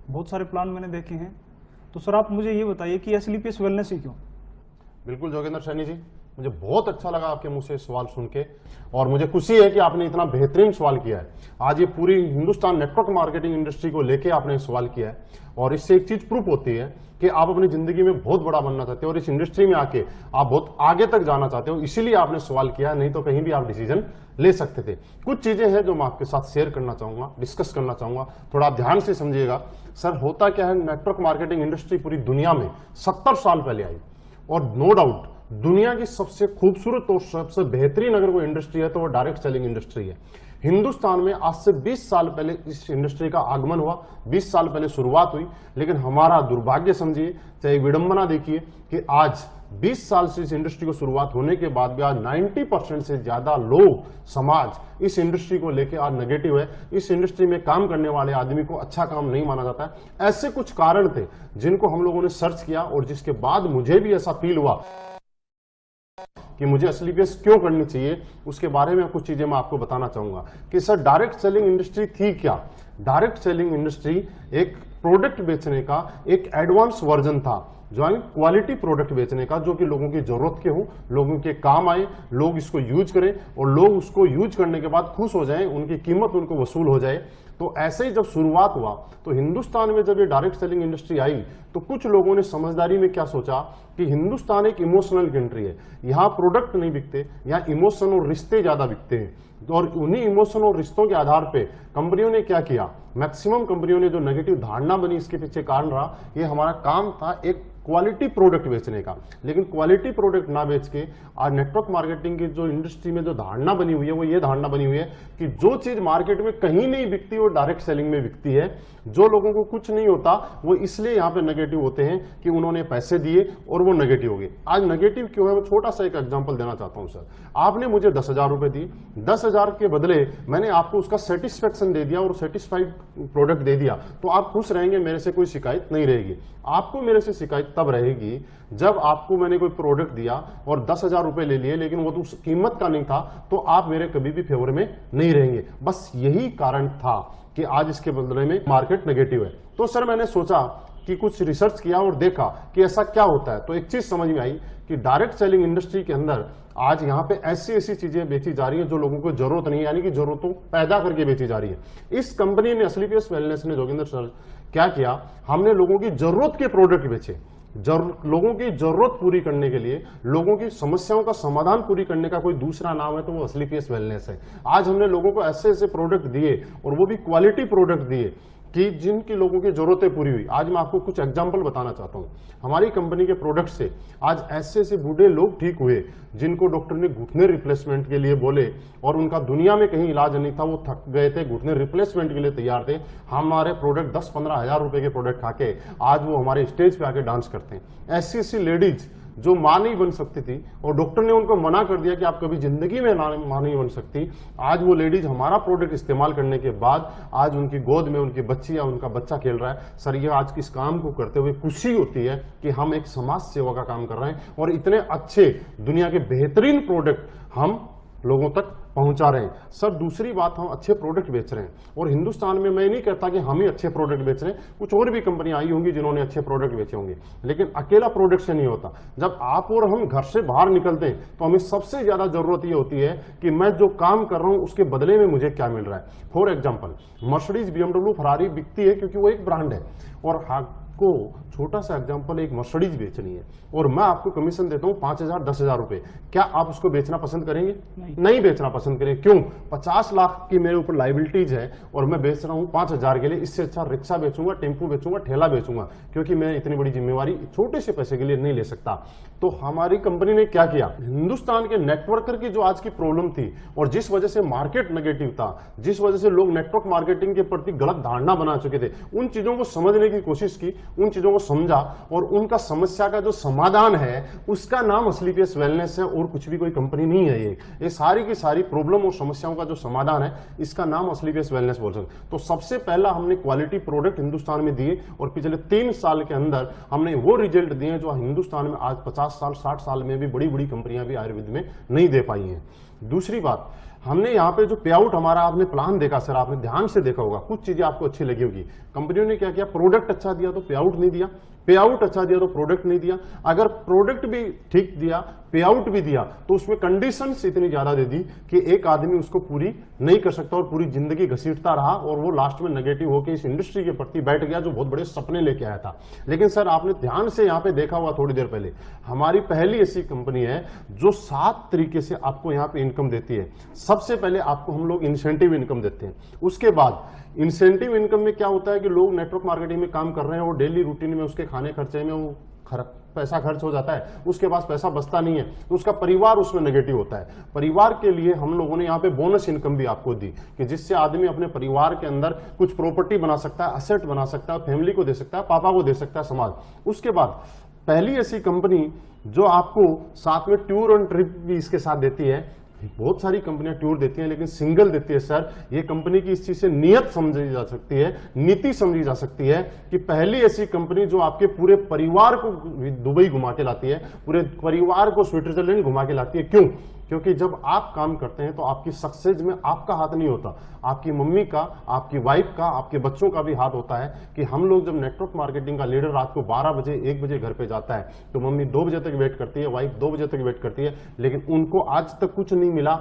बहुत सारे प्लान मैंने देखे हैं। तो सर आप मुझे ये बताइए कि एसलीपीएस वेलनेस ही क्यों? बिल्कुल जोगेंद्र सैनी जी, मुझे बहुत अच्छा लगा आपके मुंह से सवाल सुन के, और मुझे खुशी है कि आपने इतना बेहतरीन सवाल किया है। आज ये पूरी हिंदुस्तान नेटवर्क मार्केटिंग इंडस्ट्री को लेके आपने सवाल किया है, और इससे एक चीज प्रूफ होती है कि आप अपनी जिंदगी में बहुत बड़ा बनना चाहते हो और इस इंडस्ट्री में आके आप बहुत आगे तक जाना चाहते हो, इसीलिए आपने सवाल किया, नहीं तो कहीं भी आप डिसीजन ले सकते थे। कुछ चीजें हैं जो मैं आपके साथ शेयर करना चाहूंगा, डिस्कस करना चाहूंगा, थोड़ा आप ध्यान से समझिएगा। सर होता क्या है, नेटवर्क मार्केटिंग इंडस्ट्री पूरी दुनिया में 70 साल पहले आई, और नो डाउट दुनिया की सबसे खूबसूरत और सबसे बेहतरीन अगर कोई इंडस्ट्री है तो वो डायरेक्ट सेलिंग इंडस्ट्री है। हिंदुस्तान में आज से 20 साल पहले इस इंडस्ट्री का आगमन हुआ, 20 साल पहले शुरुआत हुई, लेकिन हमारा दुर्भाग्य समझिए, चाहे विडंबना देखिए कि आज 20 साल से इस इंडस्ट्री को शुरुआत होने के बाद भी आज 90% से ज्यादा लोग, समाज इस इंडस्ट्री को लेकर आज नेगेटिव है। इस इंडस्ट्री में काम करने वाले आदमी को अच्छा काम नहीं माना जाता है। ऐसे कुछ कारण थे जिनको हम लोगों ने सर्च किया, और जिसके बाद मुझे भी ऐसा फील हुआ कि मुझे एसलीपीएस क्यों करनी चाहिए, उसके बारे में कुछ चीजें मैं आपको बताना चाहूंगा कि सर डायरेक्ट सेलिंग इंडस्ट्री थी क्या। डायरेक्ट सेलिंग इंडस्ट्री एक प्रोडक्ट बेचने का एक एडवांस वर्जन था, जो है क्वालिटी प्रोडक्ट बेचने का, जो कि लोगों की जरूरत के हो, लोगों के काम आए, लोग इसको यूज करें और लोग उसको यूज करने के बाद खुश हो जाएं, उनकी कीमत उनको वसूल हो जाए। तो ऐसे ही जब शुरुआत हुआ तो हिंदुस्तान में जब ये डायरेक्ट सेलिंग इंडस्ट्री आई तो कुछ लोगों ने समझदारी में क्या सोचा कि हिंदुस्तान एक इमोशनल कंट्री है, यहाँ प्रोडक्ट नहीं बिकते, यहाँ इमोशन और रिश्ते ज्यादा बिकते हैं। और उन्हीं इमोशन और रिश्तों के आधार पे कंपनियों ने क्या किया, मैक्सिमम कंपनियों ने जो नेगेटिव धारणा बनी, इसके पीछे कारण रहा, ये हमारा काम था एक क्वालिटी प्रोडक्ट बेचने का। लेकिन क्वालिटी प्रोडक्ट ना बेच के आज नेटवर्क मार्केटिंग की जो इंडस्ट्री में जो धारणा बनी हुई है, वो ये धारणा बनी हुई है कि जो चीज मार्केट में कहीं नहीं बिकती वो डायरेक्ट सेलिंग में बिकती है। जो लोगों को कुछ नहीं होता वो इसलिए यहाँ पे नेगेटिव होते हैं कि उन्होंने पैसे दिए और वो नेगेटिव हो गए। आज नेगेटिव क्यों है, वो छोटा सा एक एग्जांपल देना चाहता हूँ सर। आपने मुझे 10,000 रुपए दिए, 10,000 के बदले मैंने आपको उसका सेटिस्फेक्शन दे दिया और सेटिस्फाइड प्रोडक्ट दे दिया, तो आप खुश रहेंगे, मेरे से कोई शिकायत नहीं रहेगी। आपको मेरे से शिकायत तब रहेगी जब आपको मैंने कोई प्रोडक्ट दिया और 10,000 रुपए ले लिए, लेकिन वो तो उस कीमत का नहीं था, तो आप मेरे कभी भी फेवर में नहीं रहेंगे। बस यही कारण था कि आज इसके बदले में मार्केट नेगेटिव है। तो सर मैंने सोचा कि कुछ रिसर्च किया और देखा कि ऐसा क्या होता है, तो एक चीज समझ में आई कि डायरेक्ट सेलिंग इंडस्ट्री के अंदर आज यहाँ पे ऐसी ऐसी चीजें बेची जा रही है जो लोगों को जरूरत नहीं है, यानी कि जरूरतों पैदा करके बेची जा रही है। इस कंपनी ने एसलीपीएस वेलनेस ने, जोगिंदर सर, क्या किया, हमने लोगों की जरूरत के प्रोडक्ट बेचे। लोगों की जरूरत पूरी करने के लिए, लोगों की समस्याओं का समाधान पूरी करने का कोई दूसरा नाम है तो वो एसलीपीएस वेलनेस है। आज हमने लोगों को ऐसे ऐसे प्रोडक्ट दिए और वो भी क्वालिटी प्रोडक्ट दिए कि जिनकी लोगों की जरूरतें पूरी हुई। आज मैं आपको कुछ एग्जांपल बताना चाहता हूं। हमारी कंपनी के प्रोडक्ट से आज ऐसे ऐसे बूढ़े लोग ठीक हुए जिनको डॉक्टर ने घुटने रिप्लेसमेंट के लिए बोले और उनका दुनिया में कहीं इलाज नहीं था, वो थक गए थे, घुटने रिप्लेसमेंट के लिए तैयार थे। हमारे प्रोडक्ट 10-15 हजार रुपए के प्रोडक्ट खाके आज वो हमारे स्टेज पे आके डांस करते हैं। ऐसी ऐसी लेडीज जो मां नहीं बन सकती थी और डॉक्टर ने उनको मना कर दिया कि आप कभी जिंदगी में मां नहीं बन सकती, आज वो लेडीज हमारा प्रोडक्ट इस्तेमाल करने के बाद आज उनकी गोद में उनकी बच्ची या उनका बच्चा खेल रहा है। सर ये आज इस काम को करते हुए खुशी होती है कि हम एक समाज सेवा का काम कर रहे हैं और इतने अच्छे दुनिया के बेहतरीन प्रोडक्ट हम लोगों तक पहुंचा रहे हैं। सर दूसरी बात, हम अच्छे प्रोडक्ट बेच रहे हैं और हिंदुस्तान में मैं नहीं कहता कि हम ही अच्छे प्रोडक्ट बेच रहे हैं, कुछ और भी कंपनियां आई होंगी जिन्होंने अच्छे प्रोडक्ट बेचे होंगे, लेकिन अकेला प्रोडक्ट से नहीं होता। जब आप और हम घर से बाहर निकलते हैं तो हमें सबसे ज्यादा जरूरत ये होती है कि मैं जो काम कर रहा हूं उसके बदले में मुझे क्या मिल रहा है। For example, Mercedes, BMW, Ferrari बिकती है क्योंकि वो एक ब्रांड है, और को छोटा सा एग्जांपल, एक मर्सिडीज बेचनी है और मैं आपको कमीशन देता हूं 5,000 10,000 रुपए, क्या आप उसको बेचना पसंद करेंगे? नहीं बेचना पसंद करेंगे। क्यों? 50 लाख की मेरे ऊपर लाइबिलिटीज है और मैं बेच रहा हूं 5,000 के लिए। इससे अच्छा रिक्शा बेचूंगा, टेम्पो बेचूंगा, ठेला बेचूंगा, क्योंकि मैं इतनी बड़ी जिम्मेवारी छोटे से पैसे के लिए नहीं ले सकता। तो हमारी कंपनी ने क्या किया, हिंदुस्तान के नेटवर्कर की जो आज की प्रॉब्लम थी और जिस वजह से मार्केट नेगेटिव था, जिस वजह से लोग नेटवर्क मार्केटिंग के प्रति गलत धारणा बना चुके थे, उन चीजों को समझने की कोशिश की, उन चीजों को समझा और उनका समस्या का जो समाधान है उसका नाम एसलीपीएस वेलनेस है और कुछ भी कोई कंपनी नहीं है। ये सारी की सारी प्रॉब्लम और समस्याओं का जो समाधान है इसका नाम एसलीपीएस वेलनेस बोल सकते। तो सबसे पहला हमने क्वालिटी प्रोडक्ट हिंदुस्तान में दिए और पिछले 3 साल के अंदर हमने वो रिजल्ट दिए जो हिंदुस्तान में आज 50 साल 60 साल में भी बड़ी बड़ी कंपनियां भी आयुर्वेद में नहीं दे पाई हैं। दूसरी बात, हमने यहाँ पे जो पे आउट हमारा आपने प्लान देखा सर, आपने ध्यान से देखा होगा, कुछ चीजें आपको अच्छी लगी होगी। कंपनियों ने क्या किया, प्रोडक्ट अच्छा दिया तो पे आउट नहीं दिया, पे आउट अच्छा दिया तो प्रोडक्ट नहीं दिया। अगर प्रोडक्ट भी ठीक दिया, पे आउट भी दिया, तो उसमें कंडीशंस इतनी ज्यादा दे दी कि एक आदमी उसको पूरी नहीं कर सकता और पूरी जिंदगी घसीटता रहा और वो लास्ट में नेगेटिव होकर इस इंडस्ट्री के प्रति बैठ गया जो बहुत बड़े सपने लेके आया था। लेकिन सर आपने ध्यान से यहाँ पे देखा हुआ थोड़ी देर पहले, हमारी पहली ऐसी कंपनी है जो 7 तरीके से आपको यहाँ पे इनकम देती है। सबसे पहले आपको हम लोग इंसेंटिव इनकम देते हैं, उसके बाद इंसेंटिव इनकम में क्या होता है कि लोग नेटवर्क मार्केटिंग में काम कर रहे हैं, वो डेली रूटीन में उसके खाने खर्चे में वो पैसा खर्च हो जाता है, उसके पास पैसा बचता नहीं है, तो उसका परिवार उसमें नेगेटिव होता है। परिवार के लिए हम लोगों ने यहाँ पे बोनस इनकम भी आपको दी कि जिससे आदमी अपने परिवार के अंदर कुछ प्रॉपर्टी बना सकता है, असेट बना सकता है, फैमिली को दे सकता है, पापा को दे सकता है, समाज। उसके बाद पहली ऐसी कंपनी जो आपको साथ में टूर एंड ट्रिप भी इसके साथ देती है। बहुत सारी कंपनियां टूर देती हैं लेकिन सिंगल देती है सर। ये कंपनी की इस चीज से नियत समझी जा सकती है, नीति समझी जा सकती है कि पहली ऐसी कंपनी जो आपके पूरे परिवार को दुबई घुमा के लाती है, पूरे परिवार को स्विट्जरलैंड घुमा के लाती है। क्यों? क्योंकि जब आप काम करते हैं तो आपकी सक्सेस में आपका हाथ नहीं होता, आपकी मम्मी का, आपकी वाइफ का, आपके बच्चों का भी हाथ होता है। कि हम लोग जब नेटवर्क मार्केटिंग का लीडर रात को 12 बजे 1 बजे घर पे जाता है तो मम्मी 2 बजे तक वेट करती है, वाइफ 2 बजे तक वेट करती है, लेकिन उनको आज तक कुछ नहीं मिला।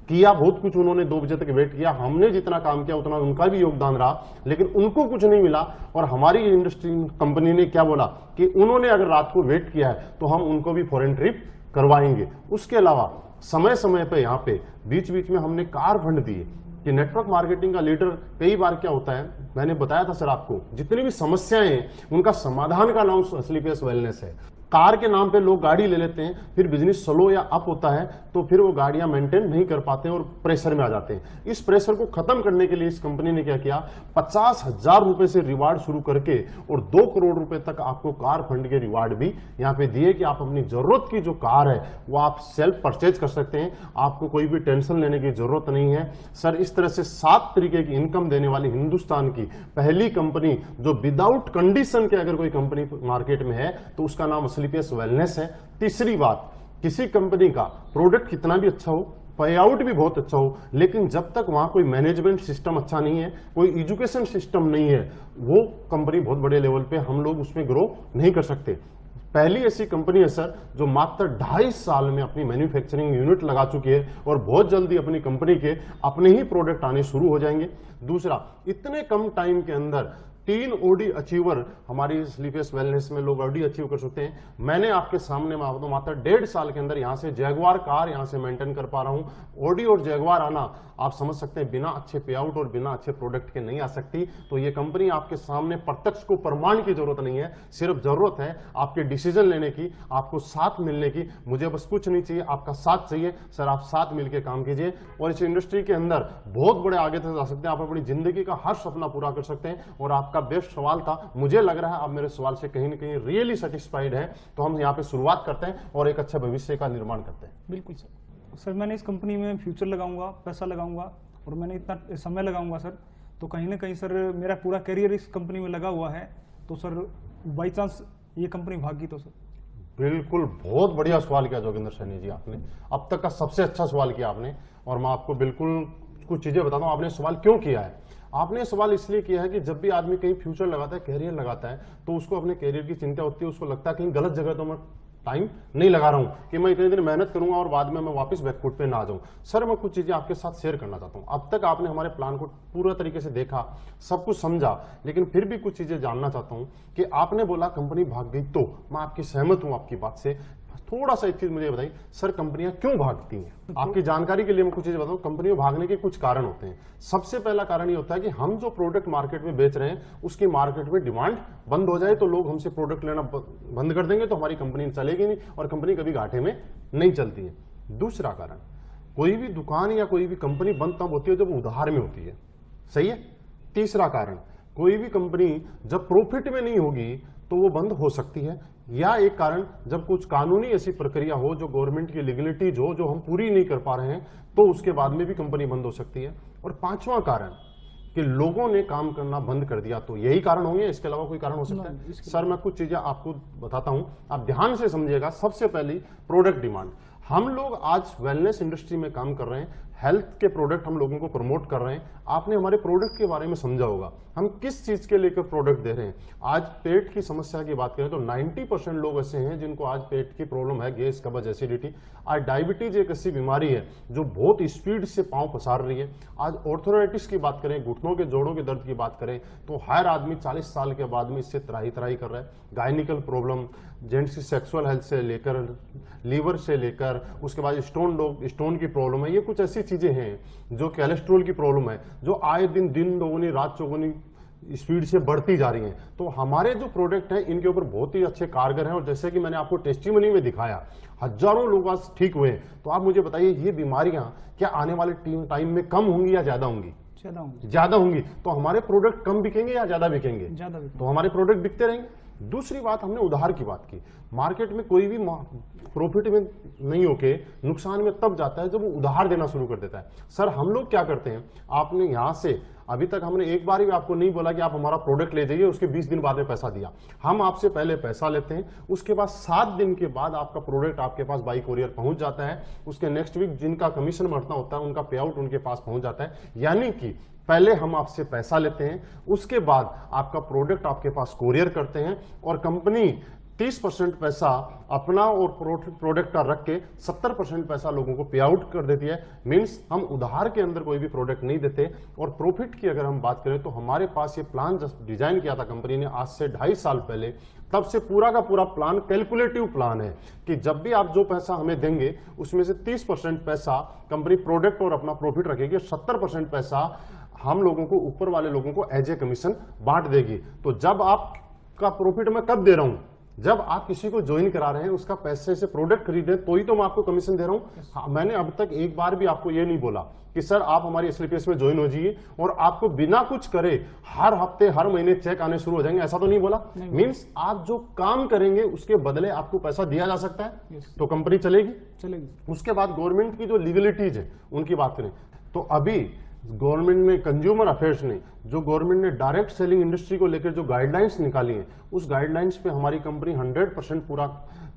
किया बहुत कुछ उन्होंने, 2 बजे तक वेट किया, हमने जितना काम किया उतना उनका भी योगदान रहा, लेकिन उनको कुछ नहीं मिला। और हमारी इंडस्ट्री कंपनी ने क्या बोला कि उन्होंने अगर रात को वेट किया है तो हम उनको भी फॉरेन ट्रिप करवाएंगे। उसके अलावा समय समय पे यहाँ पे बीच बीच में हमने कार फंड दिए कि नेटवर्क मार्केटिंग का लीडर कई बार क्या होता है, मैंने बताया था सर आपको, जितनी भी समस्याएं हैं उनका समाधान का नाम स्लीपियस वेलनेस है। कार के नाम पे लोग गाड़ी ले लेते हैं, फिर बिजनेस स्लो या अप होता है तो फिर वो गाड़ियां मेंटेन नहीं कर पाते हैं और प्रेशर में आ जाते हैं। इस प्रेशर को खत्म करने के लिए इस कंपनी ने क्या किया, 50,000 रुपए से रिवार्ड शुरू करके और 2 करोड़ रुपए तक आपको कार फंड के रिवार्ड भी यहाँ पे दिए कि आप अपनी जरूरत की जो कार है वो आप सेल्फ परचेज कर सकते हैं, आपको कोई भी टेंशन लेने की जरूरत नहीं है। सर इस तरह से 7 तरीके की इनकम देने वाली हिंदुस्तान की पहली कंपनी जो विदाउट कंडीशन के अगर कोई कंपनी मार्केट में है तो उसका नाम स्लीपियस वेलनेस है। तीसरी बात, किसी कंपनी का प्रोडक्ट कितना भी अच्छा हो, पे आउट भी बहुत अच्छा हो, लेकिन जब तक वहां कोई मैनेजमेंट सिस्टम अच्छा नहीं है, कोई एजुकेशन सिस्टम नहीं है, वो कंपनी बहुत बड़े लेवल पे हम लोग उसमें ग्रो नहीं कर सकते। पहली ऐसी कंपनी है सर जो मात्र 2.5 साल में अपनी मैन्युफैक्चरिंग यूनिट लगा चुकी है और बहुत जल्दी अपनी कंपनी के अपने ही प्रोडक्ट आने शुरू हो जाएंगे। दूसरा, इतने कम टाइम के अंदर 3 ओडी अचीवर हमारी स्लीपियस वेलनेस में लोग ओडी अचीव कर सकते हैं। मैंने आपके सामने मात्र 1.5 साल के अंदर यहां से जैगवार कार यहां से मेंटेन कर पा रहा हूं। ओडी और जैगवार आना आप समझ सकते हैं बिना अच्छे पे आउट और बिना अच्छे प्रोडक्ट के नहीं आ सकती। तो ये कंपनी आपके सामने प्रत्यक्ष को प्रमाण की जरूरत नहीं है, सिर्फ जरूरत है आपके डिसीजन लेने की, आपको साथ मिलने की। मुझे बस कुछ नहीं चाहिए, आपका साथ चाहिए। सर आप साथ मिलकर काम कीजिए और इस इंडस्ट्री के अंदर बहुत बड़े आगे तक जा सकते हैं। आप अपनी जिंदगी का हर सपना पूरा कर सकते हैं। और आपका बेस्ट सवाल था, मुझे लग रहा है आप मेरे सवाल से कहीं ना कहीं रियली सेटिस्फाइड है। तो हम यहाँ पे शुरुआत करते हैं और एक अच्छे भविष्य का निर्माण करते हैं। बिल्कुल सर, मैंने इस कंपनी में फ्यूचर लगाऊंगा, पैसा लगाऊंगा और मैंने इतना समय लगाऊंगा सर, तो कहीं ना कहीं सर मेरा पूरा करियर इस कंपनी में लगा हुआ है। तो सर बाई चांस ये कंपनी भागी तो सर? बिल्कुल, बहुत बढ़िया सवाल किया जोगिंदर सैनी जी, आपने अब तक का सबसे अच्छा सवाल किया आपने। और मैं आपको बिल्कुल कुछ चीजें बताता हूँ आपने सवाल क्यों किया है। आपने सवाल इसलिए किया है कि जब भी आदमी कहीं फ्यूचर लगाता है, कैरियर लगाता है, तो उसको अपने कैरियर की चिंता होती है। उसको लगता है कहीं गलत जगह तो मैं टाइम नहीं लगा रहा हूं कि मैं इतने दिन मेहनत करूंगा और बाद में मैं वापस बैकफुट पे ना आ जाऊं। सर मैं कुछ चीजें आपके साथ शेयर करना चाहता हूं। अब तक आपने हमारे प्लान को पूरा तरीके से देखा, सब कुछ समझा, लेकिन फिर भी कुछ चीजें जानना चाहता हूं कि आपने बोला कंपनी भाग गई, तो मैं आपकी सहमत हूं आपकी बात से। थोड़ा सा एक चीज मुझे बताइए सर, कंपनियां क्यों भागती हैं? आपकी जानकारी के लिए मैं कुछ चीज बताऊं। कंपनियों भागने के कुछ कारण होते हैं। सबसे पहला कारण ये होता है कि हम जो प्रोडक्ट मार्केट में बेच रहे हैं उसकी मार्केट में डिमांड बंद हो जाए तो लोग हमसे प्रोडक्ट लेना बंद कर देंगे, तो हमारी कंपनी चलेगी नहीं और कंपनी कभी घाटे में नहीं चलती है। दूसरा कारण, कोई भी दुकान या कोई भी कंपनी बंद तब होती है जब उधार में होती है, सही है। तीसरा कारण, कोई भी कंपनी जब प्रॉफिट में नहीं होगी तो वो बंद हो सकती है, या एक कारण जब कुछ कानूनी ऐसी प्रक्रिया हो जो गवर्नमेंट की लीगलिटी जो हम पूरी नहीं कर पा रहे हैं, तो उसके बाद में भी कंपनी बंद हो सकती है। और पांचवा कारण कि लोगों ने काम करना बंद कर दिया, तो यही कारण होंगे, इसके अलावा कोई कारण हो सकता है? सर मैं कुछ चीजें आपको बताता हूं, आप ध्यान से समझिएगा। सबसे पहली, प्रोडक्ट डिमांड। हम लोग आज वेलनेस इंडस्ट्री में काम कर रहे हैं, हेल्थ के प्रोडक्ट हम लोगों को प्रमोट कर रहे हैं। आपने हमारे प्रोडक्ट के बारे में समझा होगा, हम किस चीज के लेकर प्रोडक्ट दे रहे हैं। आज पेट की समस्या की बात करें तो 90% लोग ऐसे हैं जिनको आज पेट की प्रॉब्लम है, गैस, कब्ज, एसिडिटी। आज डायबिटीज एक ऐसी बीमारी है जो बहुत स्पीड से पांव पसार रही है। आज ऑर्थोराइटिस की बात करें, घुटनों के जोड़ों के दर्द की बात करें तो हर आदमी 40 साल के बाद में इससे त्राही त्राही कर रहा है। गायनिकल प्रॉब्लम, जेंट्स की सेक्सुअल हेल्थ से लेकर लीवर से लेकर उसके बाद स्टोन की प्रॉब्लम है। ये कुछ ऐसी चीजें हैं जो कोलेस्ट्रॉल की प्रॉब्लम है जो आए दिन दोगुनी रात चौगुनी स्पीड से बढ़ती जा रही हैं। तो हमारे जो प्रोडक्ट हैं इनके ऊपर बहुत ही अच्छे कारगर हैं और जैसे कि मैंने आपको टेस्टिमनी में दिखाया, हजारों लोग आज ठीक हुए हैं। तो आप मुझे बताइए ये बीमारियां क्या आने वाले टाइम में कम होंगी या ज्यादा होंगी? ज्यादा होंगी। तो हमारे प्रोडक्ट कम बिकेंगे या ज्यादा बिकेंगे? ज्यादा बिकेंगे। तो हमारे प्रोडक्ट बिकते रहेंगे। दूसरी बात, हमने उधार की बात की। मार्केट में कोई भी प्रॉफिट में नहीं होके नुकसान में तब जाता है जब वो उधार देना शुरू कर देता है। सर हम लोग क्या करते हैं, आपने यहां से अभी तक हमने एक बार भी आपको नहीं बोला कि आप हमारा प्रोडक्ट ले जाइए उसके 20 दिन बाद में पैसा दिया। हम आपसे पहले पैसा लेते हैं, उसके बाद 7 दिन के बाद आपका प्रोडक्ट आपके पास बाई कोरियर पहुंच जाता है। उसके नेक्स्ट वीक जिनका कमीशन बढ़ना होता है उनका पे आउट उनके पास पहुंच जाता है। यानी कि पहले हम आपसे पैसा लेते हैं, उसके बाद आपका प्रोडक्ट आपके पास कोरियर करते हैं और कंपनी 30% पैसा अपना और प्रोडक्ट का रख के 70% पैसा लोगों को पे आउट कर देती है। मींस हम उधार के अंदर कोई भी प्रोडक्ट नहीं देते। और प्रॉफिट की अगर हम बात करें तो हमारे पास ये प्लान जब डिजाइन किया था कंपनी ने आज से 2.5 साल पहले, तब से पूरा का पूरा प्लान कैलकुलेटिव प्लान है कि जब भी आप जो पैसा हमें देंगे उसमें से 30% पैसा कंपनी प्रोडक्ट और अपना प्रॉफिट रखेगी, 70% पैसा हम लोगों को, ऊपर वाले लोगों को एज ए कमीशन बांट देगी। तो जब आपका प्रॉफिट मैं कब दे रहा हूं, जब आप किसी को ज्वाइन करा रहे हैं, उसका पैसे से प्रोडक्ट खरीदे तो ही तो मैं आपको कमीशन दे रहा हूं। हाँ, मैंने अब तक एक बार भी आपको ये नहीं बोला कि सर आप हमारी एसएलपीएस में ज्वाइन हो जाइए और आपको बिना कुछ करे हर हफ्ते हर महीने चेक आने शुरू हो जाएंगे, ऐसा तो नहीं बोला। मींस आप जो काम करेंगे उसके बदले आपको पैसा दिया जा सकता है तो कंपनी चलेगी। उसके बाद गवर्नमेंट की जो लीगलिटीज है उनकी बात करें तो अभी गवर्नमेंट में कंज्यूमर अफेयर्स ने जो गवर्नमेंट ने डायरेक्ट सेलिंग इंडस्ट्री को लेकर जो गाइडलाइंस निकाली हैं, उस गाइडलाइंस पे हमारी कंपनी 100% पूरा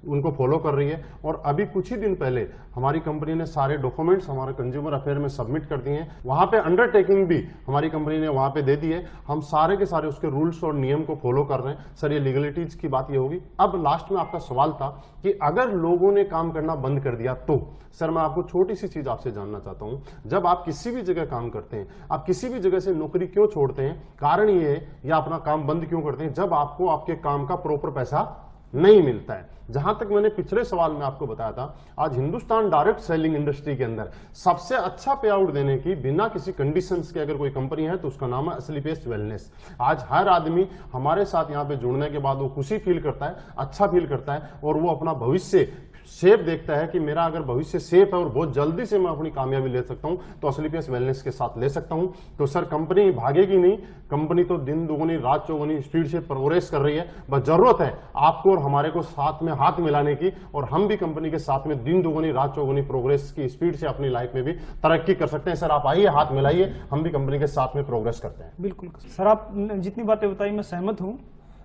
उनको फॉलो कर रही है। और अभी कुछ ही दिन पहले हमारी कंपनी ने सारे डॉक्यूमेंट्स हमारे कंज्यूमर अफेयर में सबमिट कर दिए हैं। वहां पे अंडरटेकिंग भी हमारी कंपनी ने वहां पे दे दी है। हम सारे के सारे उसके रूल्स और नियम को फॉलो कर रहे हैं। सर ये लीगलिटीज की बात ये होगी। अब लास्ट में आपका सवाल था कि अगर लोगों ने काम करना बंद कर दिया तो सर मैं आपको छोटी सी चीज आपसे जानना चाहता हूं। जब आप किसी भी जगह काम करते हैं, आप किसी भी जगह से नौकरी क्यों छोड़ते हैं, कारण ये है या अपना काम बंद क्यों करते हैं, जब आपको आपके काम का प्रॉपर पैसा नहीं मिलता है। जहां तक मैंने पिछले सवाल में आपको बताया था, आज हिंदुस्तान डायरेक्ट सेलिंग इंडस्ट्री के अंदर सबसे अच्छा पे आउट देने की बिना किसी कंडीशंस के अगर कोई कंपनी है तो उसका नाम है एसएलपीएस वेलनेस। आज हर आदमी हमारे साथ यहां पे जुड़ने के बाद वो खुशी फील करता है, अच्छा फील करता है और वो अपना भविष्य सेफ देखता है कि मेरा अगर भविष्य सेफ है और बहुत जल्दी से मैं अपनी कामयाबी ले सकता हूं तो एसएलपीएस वेलनेस के साथ ले सकता हूं। तो सर कंपनी भागेगी नहीं, कंपनी तो दिन दुगुनी रात चौगुनी स्पीड से प्रोग्रेस कर रही है। बस जरूरत है आपको और हमारे को साथ में हाथ मिलाने की और हम भी कंपनी के साथ में दिन दुगुनी रात चौगुनी प्रोग्रेस की स्पीड से अपनी लाइफ में भी तरक्की कर सकते हैं। सर आप आइए, हाथ मिलाइए, हम भी कंपनी के साथ में प्रोग्रेस करते हैं। बिल्कुल सर, आप जितनी बातें बताई मैं सहमत हूँ,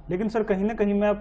लेकिन सर कहीं ना कहीं मैं